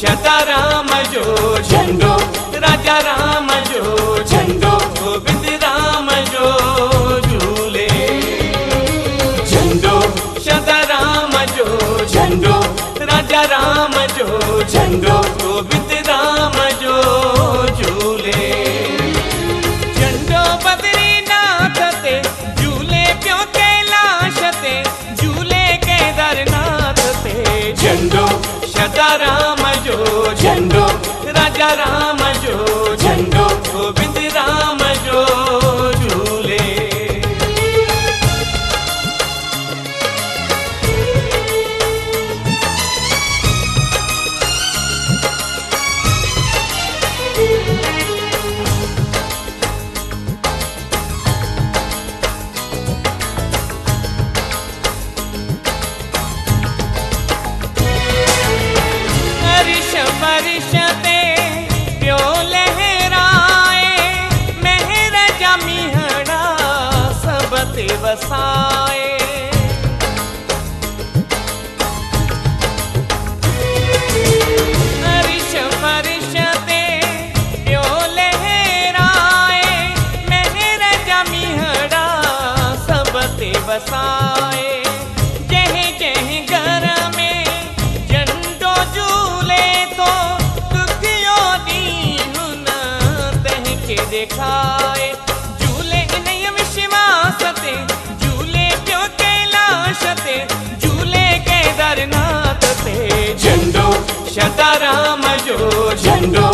सदा राम जो झंडो, राजा राम जो झंडो, गोविंद राम जो झूले। झंडो सदा राम जो झंडो, राजा राम जो झंडो, गोविंद राम जो झूले। झंडो बद्रीनाथ ते झूले प्यो कैलाश ते, झूले केदारनाथ ते। झंडो सदा राम जो झंडो, राजा राम जो झंडो, गोविंद राम जो झूले। वर्ष ते प्यो लहराए, मेहर जमीहड़ा सब ते वसाए। वर्ष ते प्यो लहराए, मेहर जमीहड़ा सब ते वसाए। जह जह घर में झंडो झूले तो दुखियो दीन न तहके दिखाए। झूले इन्हीं विश्वास ते, झूले प्यो कैलाश ते, झूले केदारनाथ ते। झंडो सदा राम जो झंडो,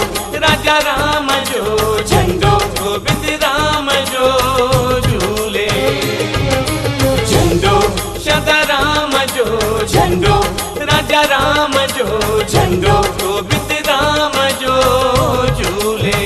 राजा राम जो झंडो, गोविंद राम जो झूले। झंडो सदा राम जो झंडो, राजा राम जो झंडो, गोविंद राम जो झूले।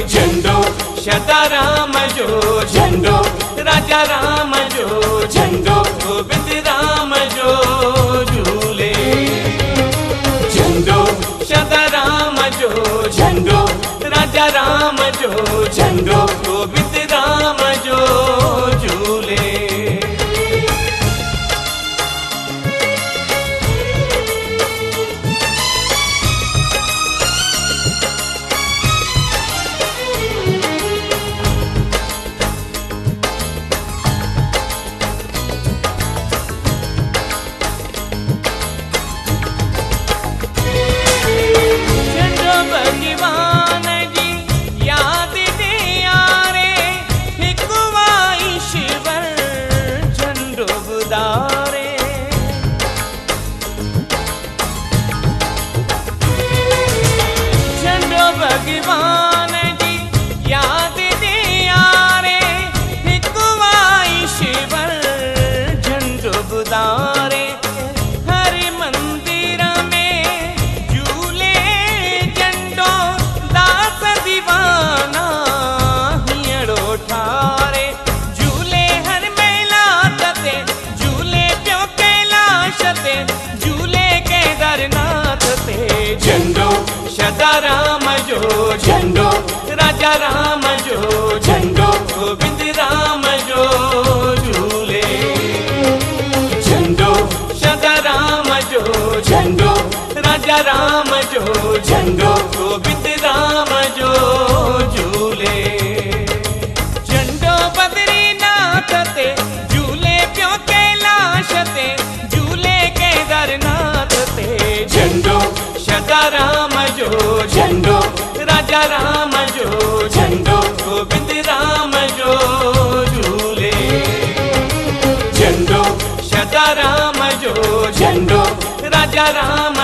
झंडो सदा राम जो झंडो, राजा राम जो झंडो, गोविंद राम जो झूले। झंडो सदा राम जो झंडो, राजा राम जो झंडो, गोविंद राम जो झूले। भगवान जी याद दे यारे, हिकवा ईश्वर झंडो बुधारे। झंडो भगवान जी याद दे यारे, हिकवा ईश्वर झंडो बुधारे। हर मंदिर में झूले झंडो, दास दीवाना हियड़ो ठारे। झूले हर मेला ते, झूले प्यो कैलाश ते, झूले केदारनाथ ते। झंडो सदा राम जो झंडो, राजा राम जो झंडो गोविंद राम जो झूले झंडो सदा राम जो झंडो राजा राम जो झंडो गोविंद राम जो झूले झंडो बद्रीनाथ ते झूले प्यो कैलाश ते झूले केदारनाथ ते झंडो सदा राम जो झंडो राजा राम जो झंडो गोविंद राम जो झूले झंडो सदा राम जो झंडो राजा राम